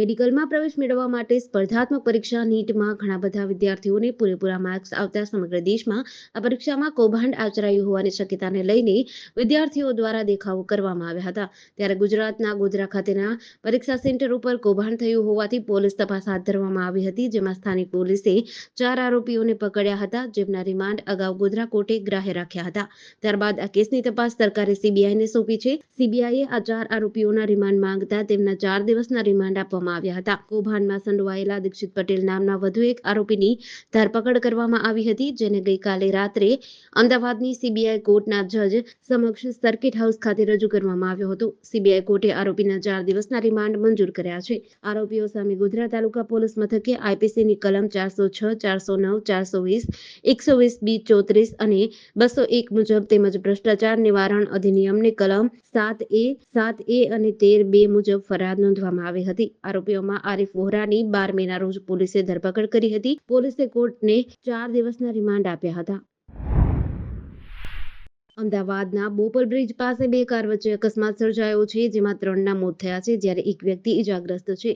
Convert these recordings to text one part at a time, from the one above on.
મેડિકલમાં પ્રવેશ મેળવવા માટે સ્પર્ધાત્મક પરીક્ષા નીટમાં ઘણા બધા વિદ્યાર્થીઓને પૂરેપૂરા માર્ક્સ આવતા સમગ્ર દેશમાં આ પરીક્ષામાં કૌભાંડ આચરાયું હોવાની શક્યતાને લઈને વિદ્યાર્થીઓ દ્વારા દેખાવો કરવામાં આવ્યા હતા. ત્યારે ગુજરાતના ગોધરા ખાતેના પરીક્ષા સેન્ટર ઉપર કૌભાંડ થયું હોવાથી પોલીસ તપાસ હાથ ધરવામાં આવી હતી, જેમાં સ્થાનિક પોલીસે 4 આરોપીઓને પકડ્યા હતા, જેમના રિમાન્ડ અગાઉ ગોધરા કોર્ટે ગ્રાહ્ય રાખ્યા હતા. ત્યારબાદ આ કેસની તપાસ સરકારે સીબીઆઈને સોંપી છે. સીબીઆઈએ આ 4 આરોપીઓના રિમાન્ડ માંગતા તેમના 4 દિવસના રિમાન્ડ આપવામાં આવ્યા હતા. કૌભાંડમાં સંડોવાયેલા દીક્ષિત પટેલ નામના વધુ એક આરોપીની ધરપકડ કરવામાં આવી હતી, જેને ગઈકાલે રાત્રે અમદાવાદની સીબીઆઈ કોર્ટના જજ સમક્ષ સર્કિટ હાઉસ ખાતે રજૂ કરવામાં આવ્યો હતો. સીબીઆઈ કોર્ટે આરોપીના 4 દિવસના રિમાન્ડ મંજૂર કર્યા છે. આરોપીઓ સામે ગોધરા તાલુકા પોલીસ મથકે આઈપીસીની કલમ 406, 409, 420, 120B 34 અને 201 મુજબ તેમજ ભ્રષ્ટાચાર નિવારણ અધિનિયમની કલમ 7A, 7A અને 13(2) મુજબ ફરિયાદ નોંધવામાં આવી હતી. આરોપીઓમાં આરીફ વોહરાની 12 મેના રોજ પોલીસે ધરપકડ કરી હતી. પોલીસે કોર્ટને 4 દિવસના રિમાન્ડ આપ્યા હતા. અમદાવાદના બોપલ બ્રિજ પાસે 2 કાર વચ્ચે અકસ્માત સર્જાયો છે, જેમાં 3ના મોત થયા છે, જ્યારે એક વ્યક્તિ ઇજાગ્રસ્ત છે.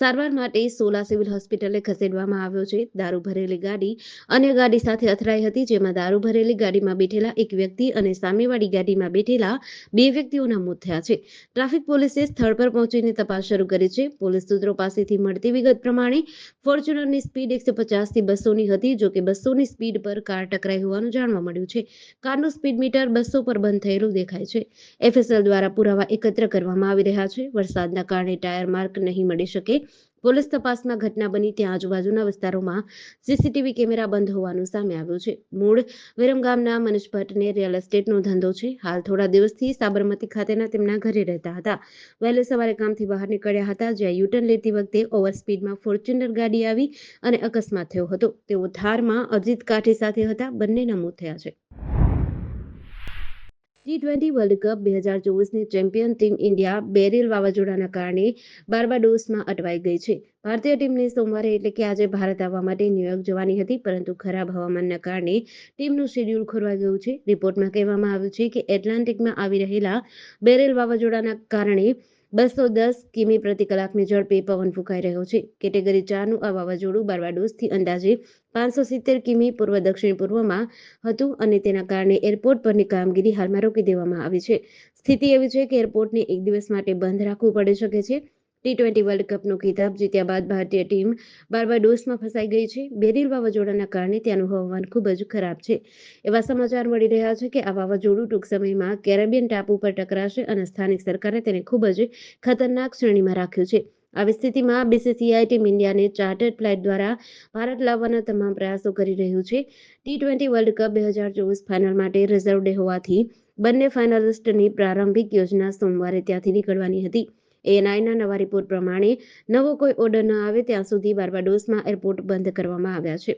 સારવાર માટે સોલા સિવિલ હોસ્પિટલે ખસેડવામાં આવ્યો છે. દારૂ ભરેલી ગાડી અન્ય ગાડી સાથે અથડાઈ હતી, જેમાં દારૂ ભરેલી ગાડીમાં બેઠેલા એક વ્યક્તિ અને સામેવાળી ગાડીમાં બેઠેલા 2 વ્યક્તિઓના મોત થયા છે. ટ્રાફિક પોલીસે સ્થળ પર પહોંચીને તપાસ શરૂ કરી છે. પોલીસ સૂત્રો પાસેથી મળતી વિગત પ્રમાણે ફોર્ચ્યુનરની સ્પીડ 150 થી 200ની હતી, જો કે 200ની સ્પીડ પર કાર ટકરાઈ હોવાનું જાણવા મળ્યું છે. કારનું સ્પીડ મીટર 200 પર બંધ થયેલું દેખાય છે. એફએસએલ દ્વારા પુરાવા એકત્ર કરવામાં આવી રહ્યા છે. વરસાદના કારણે ટાયર માર્ક નહીં મળી શકે. પોલીસ તપાસમાં ઘટના બની ત્યાં આજુબાજુના વિસ્તારોમાં સીસીટીવી કેમેરા બંધ હોવાનું સામે આવ્યું છે. મૂળ વિરમગામના મનીષ ભટ્ટને રિયલ એસ્ટેટનો ધંધો છે. હાલ થોડા દિવસથી સાબરમતી ખાતેના તેમના ઘરે રહેતા હતા. વહેલી સવારે કામથી બહાર નીકળ્યા હતા, જ્યાં યુટર્ન લેતી વખતે ઓવર સ્પીડમાં ફોર્ચ્યુનર ગાડી આવી અને અકસ્માત થયો હતો. તેઓ થારમાં અજીત કાઠી સાથે હતા. બંનેના મોત થયા છે. T20 વર્લ્ડ કપ 2024ની ચેમ્પિયન ટીમ ઇન્ડિયા બેરિલ વાવાઝોડાના કારણે બાર્બાડોસમાં અટવાઈ ગઈ છે. ભારતીય ટીમને સોમવારે એટલે કે આજે ભારત આવવા માટે ન્યૂયોર્ક જવાની હતી, પરંતુ ખરાબ હવામાનના કારણે ટીમનું શેડ્યુલ ખોરવાઈ ગયું છે. રિપોર્ટમાં કહેવામાં આવ્યું છે કે એટલાન્ટિકમાં આવી રહેલા બેરિલ વાવાઝોડાના કારણે 210 કિમી પ્રતિ કલાકની ઝડપે પવન ફૂંકાઈ રહ્યો છે. કેટેગરી 4નું આ વાવાઝોડું બાર્બાડોસથી અંદાજે 570 કિમી પૂર્વ દક્ષિણ પૂર્વમાં હતું અને તેના કારણે એરપોર્ટ પરની કામગીરી હાલમાં રોકી દેવામાં આવી છે. સ્થિતિ એવી છે કે એરપોર્ટને એક દિવસ માટે બંધ રાખવું પડી શકે છે. T20 વર્લ્ડ કપનો ખિતાબ જીત્યા બાદ ભારતીય ટીમ બાર્બાડોસમાં ફસાઈ ગઈ છે. બેરિલ વાવાઝોડાના કારણે ત્યાંનું હવામાન ખૂબ જ ખરાબ છે. એવા સમાચાર મળી રહ્યા છે કે આ વાવાઝોડું ટૂંક સમયમાં કેરેબિયન ટાપુ પર ટકરાશે અને સ્થાનિક સરકારે તેને ખૂબ જ ખતરનાક શ્રેણીમાં રાખ્યું છે. આવી સ્થિતિમાં બીસીસીઆઈ ટીમ ઇન્ડિયાને ચાર્ટર્ડ ફ્લાઇટ દ્વારા ભારત લાવવાના તમામ પ્રયાસો કરી રહ્યું છે. T20 વર્લ્ડ કપ 2024 ફાઇનલ માટે રિઝર્વ ડે હોવાથી બંને ફાઇનલિસ્ટની પ્રારંભિક યોજના સોમવારે ત્યાંથી નીકળવાની હતી. એએનઆઈના નવા રિપોર્ટ પ્રમાણે નવો કોઈ ઓર્ડર ન આવે ત્યાં સુધી બાર્બાડોસમાં એરપોર્ટ બંધ કરવામાં આવ્યા છે.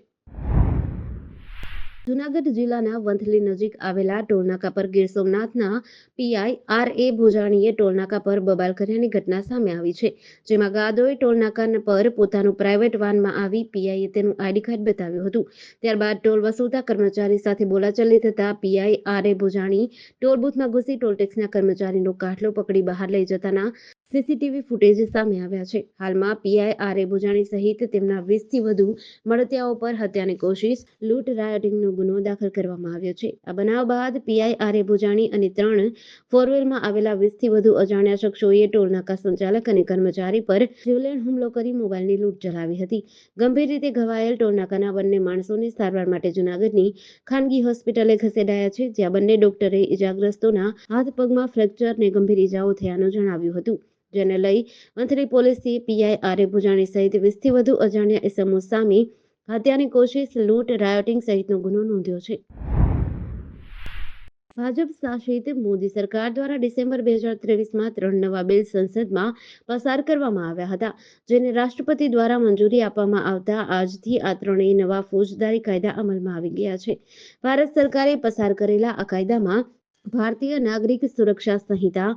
જૂનાગઢ જિલ્લાના વંથલી નજીક આવેલા ટોલનાકા પર ગીર સોમનાથના પીઆઈ આર.એ. ભોજાણીએ ટોલનાકા પર બબાલ કર્યાની ઘટના સામે આવી છે, જેમાં ગાદોએ ટોલનાકા પર પોતાનું પ્રાઇવેટ વાનમાં આવી પીઆઈએ તેનું આઈડી કાર્ડ બતાવ્યું હતું. ત્યારબાદ ટોલ વસૂલતા કર્મચારી સાથે બોલાચાલી થતા પીઆઈ આર.એ. ભોજાણી ટોલ બૂથમાં ઘૂસી ટોલટેક્સના કર્મચારીનો કાટલો પકડી બહાર લઈ જતાના સીસીટીવી ફૂટેજ સામે આવ્યા છે. હાલમાં પીઆઈ આર.એ. ભોજાણી સહિત તેમના 20થી વધુ મળતિયાઓ પર હત્યાની કોશિશ, લૂંટ, રાયોટિંગનો ગુનો દાખલ કરવામાં આવ્યો છે. આ બનાવ બાદ પીઆઈ આર.એ. ભોજાણી અને 3 ફોરવ્હીલમાં આવેલા 20થી વધુ અજાણ્યા શખ્સોએ ટોલનાકા સંચાલક અને કર્મચારી પર જીવલેણ હુમલો કરી મોબાઈલની લૂંટ ચલાવી હતી. ગંભીર રીતે ઘવાયેલ ટોલનાકાના બંને માણસોને સારવાર માટે જૂનાગઢની ખાનગી હોસ્પિટલે ખસેડાયા છે, જ્યાં બંને ડોક્ટરે ઇજાગ્રસ્તોના હાથ પગમાં ફ્રેક્ચર અને ગંભીર ઇજાઓ થયાનું જણાવ્યું હતું. જેને લઈ વંથલી પોલીસે પીઆઈ આર.એ. ભોજાણી સહિત 20થી વધુ અજાણ્યા ઇસમો સામે હત્યાની કોશિશ, લૂંટ, રાયોટિંગ સહિતનો ગુનો નોંધ્યો છે. ભાજપ શાસિત મોદી સરકાર દ્વારા ડિસેમ્બર 2023માં 3 નવા બિલ સંસદમાં પસાર કરવામાં આવ્યા હતા, જેને રાષ્ટ્રપતિ દ્વારા મંજૂરી આપવામાં આવતા આજથી આ 3 નવા ફોજદારી કાયદા અમલમાં આવી ગયા છે. ભારત સરકારે પસાર કરેલા આ કાયદામાં ભારતીય નાગરિક સુરક્ષા સંહિતા,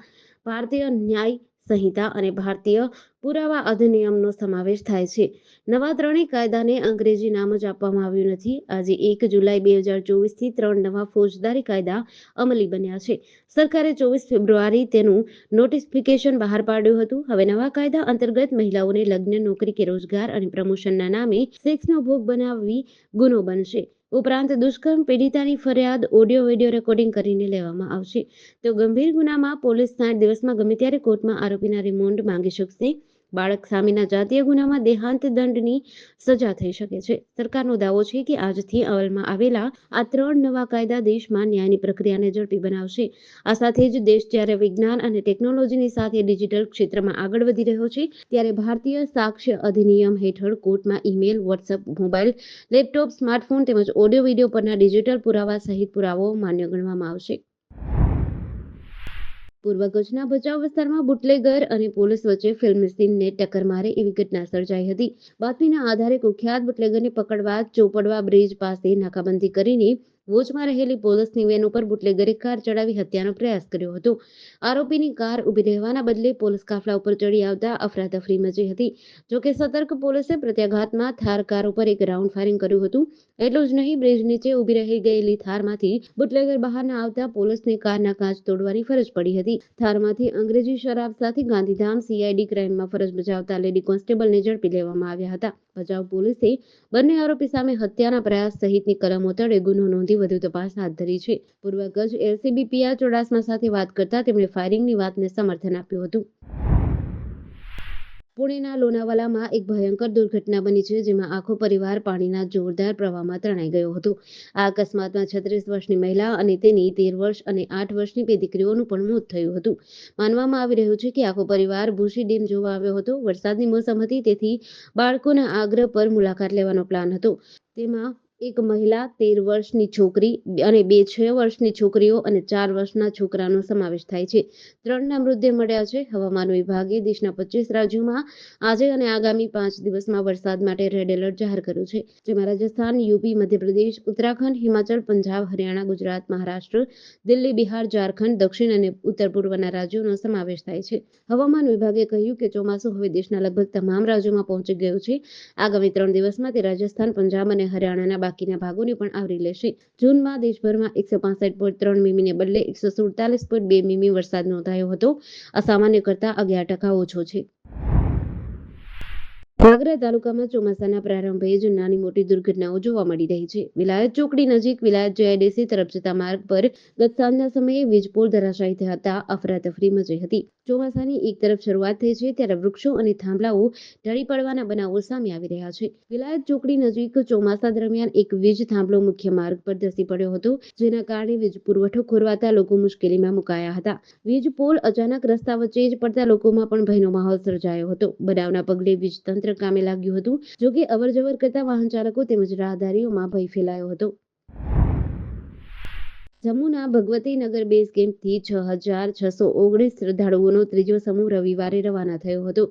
ભારતીય ન્યાય સંહિતા અને ભારતીય પુરાવા અધિનિયમનો સમાવેશ થાય છે. નવા ત્રણેય કાયદાને અંગ્રેજી નામ જ આપવામાં આવ્યું નથી. આજે 1 જુલાઈ 2024થી 3 નવા ફોજદારી કાયદા અમલી બન્યા છે. સરકારે 24 ફેબ્રુઆરી તેનું નોટિફિકેશન બહાર પાડ્યું હતું. હવે નવા કાયદા અંતર્ગત મહિલાઓને લગ્ન, નોકરી કે રોજગાર અને પ્રમોશનના નામે સેક્સનો ભોગ બનાવવી ગુનો બનશે. ઉપરાંત દુષ્કર્મ પીડિતાની ફરિયાદ ઓડિયો વિડીયો રેકોર્ડિંગ કરીને લેવામાં આવશે. તો ગંભીર ગુનામાં પોલીસ 60 દિવસમાં ગમે ત્યારે કોર્ટમાં આરોપીના રિમાન્ડ માંગી શકશે. બાળક સામેના જાતીય ગુનામાં દેહાંત દંડની સજા થઈ શકે છે. સરકારનો દાવો છે કે આજથી અમલમાં આવેલા આ 3 નવા કાયદા દેશમાં ન્યાયની પ્રક્રિયાને ઝડપી બનાવશે. આ સાથે જ દેશ જ્યારે વિજ્ઞાન અને ટેકનોલોજીની સાથે ડિજિટલ ક્ષેત્રમાં આગળ વધી રહ્યો છે, ત્યારે ભારતીય સાક્ષ્ય અધિનિયમ હેઠળ કોર્ટમાં email, WhatsApp, mobile, laptop, smartphone તેમજ ઓડિયો વિડીયો પરના ડિજિટલ પુરાવા સહિત પુરાવાઓ માન્ય ગણવામાં આવશે. પૂર્વ કચ્છના ભચાઉ વિસ્તારમાં બુટલેગર અને પોલીસ વચ્ચે ફિલ્મી સીનને ટક્કર મારે એવી ઘટના સર્જાઈ હતી. બાતમીના આધારે કુખ્યાત બુટલેગરને પકડવા ચોપડવા બ્રિજ પાસે નાકાબંધી કરીને વોચમાં રહેલી પોલીસની વેન ઉપર બુટલેગરે કાર ચડાવી હત્યાનો પ્રયાસ કર્યો હતો. આરોપીની કાર ઊભી રહેવાના બદલે પોલીસ કાફલા ઉપર ચડી આવતા અફરાતફરી મચી હતી. જોકે સતર્ક પોલીસે પ્રત્યાઘાતમાં થાર કાર ઉપર એક રાઉન્ડ ફાયરિંગ કર્યું હતું. એટલું જ નહીં, બ્રિજ નીચે ઊભી રહી ગયેલી થારમાંથી બુટલેગર બહાર ન આવતા પોલીસને કારના કાચ તોડવાની ફરજ પડી હતી. થારમાંથી અંગ્રેજી શરાબ સાથે ગાંધીધામ CID ક્રાઇમમાં ફરજ બજાવતા લેડી કોન્સ્ટેબલને ઝડપી લેવામાં આવ્યા હતા. ભચાઉ પોલીસે બંને આરોપી સામે હત્યાના પ્રયાસ સહિતની કલમો તળે ગુનો નોંધી વધુ તપાસ હાથ ધરી છે. પૂર્વ કચ્છ LCB PR ચોડાસમા સાથે વાત કરતા તેમણે ફાયરિંગની વાતને સમર્થન આપ્યું હતું. પુણેના લોનાવાલામાં એક ભયંકર દુર્ઘટના બની છે, જેમાં આખો પરિવાર પાણીના જોરદાર પ્રવાહમાં તણાઈ ગયો હતો. આ અકસ્માતમાં 36 વર્ષની મહિલા અને તેની 13 વર્ષ અને 8 વર્ષની 2 દીકરીઓનું પણ મોત થયું હતું. માનવામાં આવી રહ્યું છે કે આખો પરિવાર ભૂશી ડેમ જોવા આવ્યો હતો. વરસાદની મોસમ હતી, તેથી બાળકોના આગ્રહ પર મુલાકાત લેવાનો પ્લાન હતો. તેમાં એક મહિલા, 13 વર્ષની છોકરી અને 2 6 વર્ષની છોકરીઓ અને 4 વર્ષના છોકરાનો સમાવેશ થાય છે. 3ના મૃતદેહ મળ્યા છે. હવામાન વિભાગે દેશના 25 રાજ્યોમાં આજે અને આગામી 5 દિવસમાં વરસાદ માટે રેડ એલર્ટ જાહેર કર્યું છે, જેમાં રાજસ્થાન, યુપી, મધ્યપ્રદેશ, ઉત્તરાખંડ, હિમાચલ, પંજાબ, હરિયાણા, ગુજરાત, મહારાષ્ટ્ર, દિલ્હી, બિહાર, ઝારખંડ, દક્ષિણ અને ઉત્તર પૂર્વના રાજ્યોનો સમાવેશ થાય છે. હવામાન વિભાગે કહ્યું કે ચોમાસું હવે દેશના લગભગ તમામ રાજ્યોમાં પહોંચી ગયું છે. આગામી 3 દિવસમાં તે રાજસ્થાન, પંજાબ અને હરિયાણાના બાકીના ભાગોને પણ આવરી લેશે. જૂનમાં દેશભરમાં 165.3 મીમીને બદલે 147.2 મીમી વરસાદ નોંધાયો હતો. આ સામાન્ય કરતાં 11% ઓછો છે. વાગરા તાલુકામાં ચોમાસાના પ્રારંભે જ નાની મોટી દુર્ઘટનાઓ જોવા મળી રહી છે. વિલાયત ચોકડી નજીક વિલાયત JIDC તરફ જતા માર્ગ પર ગત સાંજના સમયે વીજપોલ ધરાશાયી થતા અફરાતફરી મચી હતી. ચોમાસાની એક તરફ શરૂઆત થઈ છે, ત્યારે વૃક્ષો અને થાંભલાઓ ઢળી પડવાના બનાવો સામે આવી રહ્યા છે. વિલાયત ચોકડી નજીક ચોમાસા દરમિયાન એક વીજ થાંભલો મુખ્ય માર્ગ પર ધસી પડ્યો હતો, જેના કારણે વીજ પુરવઠો ખોરવાતા લોકો મુશ્કેલીમાં મુકાયા હતા. વીજ પોલ અચાનક રસ્તા વચ્ચે જ પડતા લોકોમાં પણ ભયનો માહોલ સર્જાયો હતો. બનાવના પગલે વીજ તંત્ર કામે લાગ્યું હતું. જોકે અવરજવર કરતા વાહન ચાલકો તેમજ રાહદારીઓમાં ભય ફેલાયો હતો. જમ્મુના ભગવતી નગર બેઝ કેમ્પથી 6,619 શ્રદ્ધાળુઓનો ત્રીજો સમૂહ રવિવારે રવાના થયો હતો.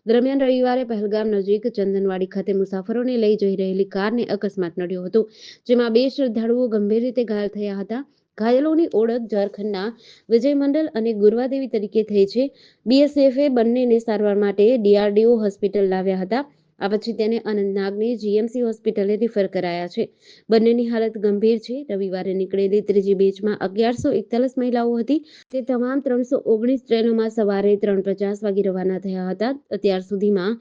દરમિયાન રવિવારે પહેલગામ નજીક ચંદનવાડી ખાતે મુસાફરોને લઈ જઈ રહેલી કારને અકસ્માત નડ્યો હતો, જેમાં 2 શ્રદ્ધાળુઓ ગંભીર રીતે ઘાયલ થયા હતા. ઘાયલોની ઓળખ ઝારખંડના વિજય મંડલ અને ગુરવાદેવી તરીકે થઈ છે. BSFએ બંનેને સારવાર માટે DRDO હોસ્પિટલ લાવ્યા હતા. આ પછી તેને અનંતનાગની GMC હોસ્પિટલે રિફર કરાયા છે. બંનેની હાલત ગંભીર છે. રવિવારે નીકળેલી ત્રીજી બેચમાં 1141 મહિલાઓ હતી. તે તમામ 319 ટ્રેનોમાં સવારે 3:50 વાગે રવાના થયા હતા. અત્યાર સુધીમાં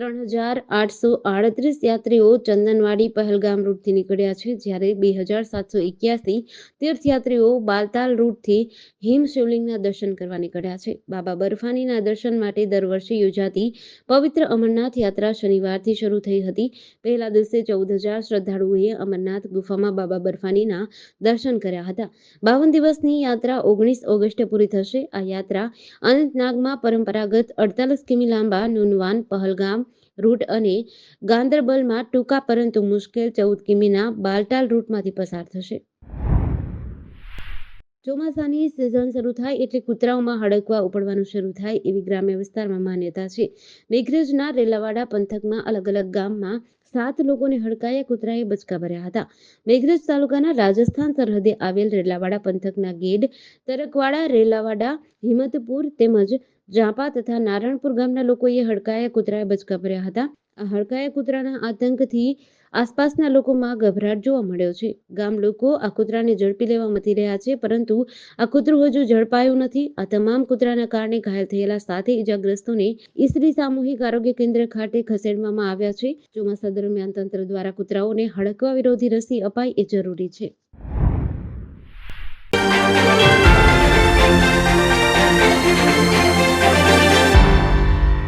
3,838 યાત્રીઓ ચંદનવાડી પહેલગામ રૂટથી નીકળ્યા છે, જ્યારે 2,781 તીર્થયાત્રીઓ બાલતાલ રૂટથી હિમ શિવલિંગના દર્શન કરવા નીકળ્યા છે. બાબા બર્ફાનીના દર્શન માટે દર વર્ષે યોજાતી પવિત્ર અમરનાથ યાત્રા શનિવારથી શરૂ થઈ હતી. પહેલા દિવસે 14,000 શ્રદ્ધાળુઓએ અમરનાથ ગુફામાં બાબા બર્ફાનીના દર્શન કર્યા હતા. 52 દિવસની યાત્રા 19 ઓગસ્ટે પૂરી થશે. આ યાત્રા અનંતનાગમાં પરંપરાગત 48 કિમી લાંબા નુનવાન પહલગામ રૂટ અને ગાંદરબલમાં ટૂંકા પરંતુ મુશ્કેલ 14 કિમીના બાલટાલ રૂટમાંથી પસાર થશે. ચોમાસાની સિઝન શરૂ થાય એટલે કૂતરાઓમાં હડકવા ઉપડવાનું શરૂ થાય એવી ગ્રામ્ય વિસ્તારમાં માન્યતા છે. મેઘરજના રેલાવાડા પંથકમાં અલગ અલગ ગામમાં 7 લોકોને હડકાયા કૂતરાએ બચકા ભર્યા હતા. મેઘરજ તાલુકાના રાજસ્થાન સરહદે આવેલ રેલાવાડા પંથકના ગેડ, તરકવાડા, રેલાવાડા, હિંમતપુર તેમજ જાપા તથા નારણપુર ગામના લોકોએ હડકાયા કૂતરાએ બચકા ભર્યા હતા. આ હડકાયા કૂતરાના આતંકથી આસપાસના લોકોમાં ગભરાટ જોવા મળ્યો છે. ગામ લોકો આ કૂતરાને ઝડપી લેવા મથી રહ્યા છે, પરંતુ આ કૂતરું હજુ ઝડપાયું નથી. આ તમામ કૂતરાના કારણે ઘાયલ થયેલા 7 ઇજાગ્રસ્તોને ઈસરી સામૂહિક આરોગ્ય કેન્દ્ર ખાતે ખસેડવામાં આવ્યા છે. ચોમાસા દરમિયાન તંત્ર દ્વારા કૂતરાઓને હડકવા વિરોધી રસી અપાય એ જરૂરી છે.